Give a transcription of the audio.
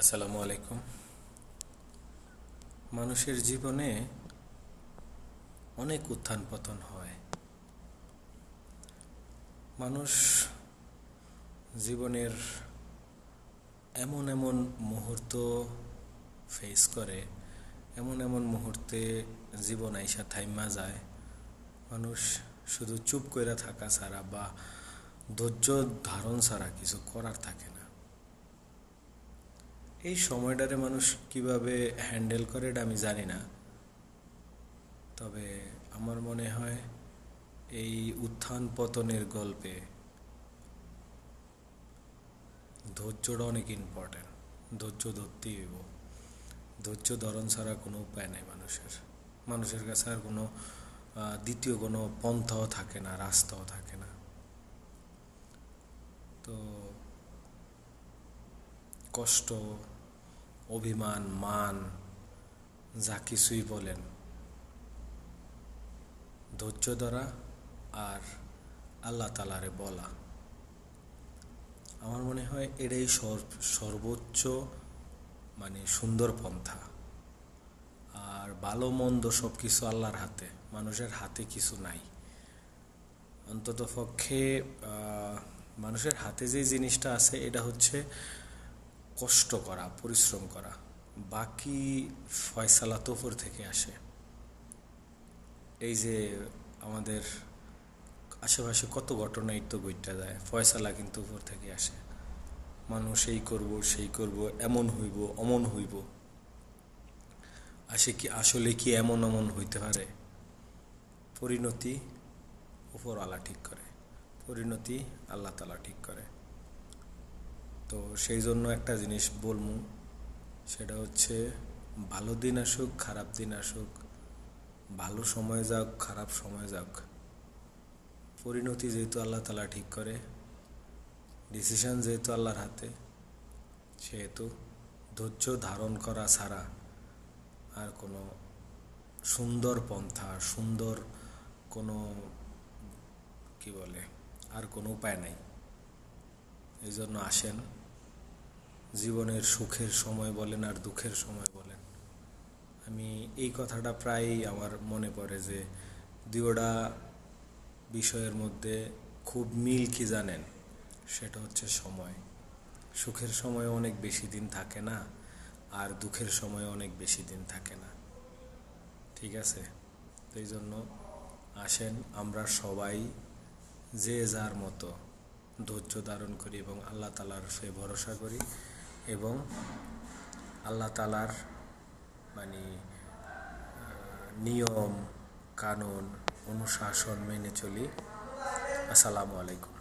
আসসালামু আলাইকুম। মানুষের জীবনে অনেক উত্থান পতন হয়। মানুষ জীবনের এমন এমন মুহূর্ত ফেস করে, এমন এমন মুহূর্তে জীবন আইসা থাইমা যায়। মানুষ শুধু চুপ কইরা থাকা ছাড়া বা ধৈর্য ধারণ ছাড়া কিছু করার থাকে না। এই সময়টারে মানুষ কিভাবে হ্যান্ডেল করে এটা আমি জানি না, তবে আমার মনে হয় এই উত্থান পতনের গল্পে ধৈর্যটা অনেক ইম্পর্টেন্ট। ধৈর্য ধরতেই হইব। ধৈর্য ধারণ ছাড়া কোনো উপায় নাই মানুষের কাছে আর কোনো দ্বিতীয় কোনো পন্থাও থাকে না, রাস্তাও থাকে না। তো কষ্ট, অভিমান, মান যা কিছুই বলেন, ধৈর্য ধরা আর আল্লাহ তালারে বলা, আমার মনে হয় এটাই সর্বোচ্চ সুন্দর পন্থা। আর ভালো মন্দ সব কিছু আল্লাহর হাতে, মানুষের হাতে কিছু নাই। অন্তত পক্ষে মানুষের হাতে যে জিনিসটা আছে এটা হচ্ছে কষ্ট করা, পরিশ্রম করা। বাকি ফয়সালা তো উপর থেকে আসে। এই যে আমাদের আশেপাশে কত ঘটনাই তো ঘটতে যায়, ফয়সালা কিন্তু উপর থেকে আসে। মানুষ এই করব, সেই করব, এমন হইব, অমন হইব। আসলে কি এমন অমন হইতে পারে? পরিণতি উপরওয়ালা ঠিক করে, পরিণতি আল্লাহ তাআলা ঠিক করে। তো সেই জন্য একটা জিনিস বলমু, সেটা হচ্ছে ভালো দিন আসুক, খারাপ দিন আসুক, ভালো সময় যাক, খারাপ সময় যাক, পরিণতি যেহেতু আল্লাহ তাআলা ঠিক করে, ডিসিশন যেহেতু আল্লাহর হাতে, সেহেতু ধৈর্য ধারণ করা ছাড়া আর কোনো সুন্দর পন্থা, সুন্দর কোনো কি বলে, আর কোনো উপায় নাই। এই জন্য আসেন, জীবনের সুখের সময় বলেন আর দুঃখের সময় বলেন, আমি এই কথাটা প্রায়ই আমার মনে পড়ে যে দুয়োটা বিষয়ের মধ্যে খুব মিল কি জানেন, সেটা হচ্ছে সময়। সুখের সময় অনেক বেশি দিন থাকে না, আর দুঃখের সময় অনেক বেশি দিন থাকে না। ঠিক আছে? তো এই জন্য আসেন আমরা সবাই যে যার মতো ধৈর্য ধারণ করি এবং আল্লাহ তাআলার উপরে ভরসা করি এবং আল্লাহ তাআলার নিয়ম কানুন অনুশাসন মেনে চলি। আসসালামু আলাইকুম।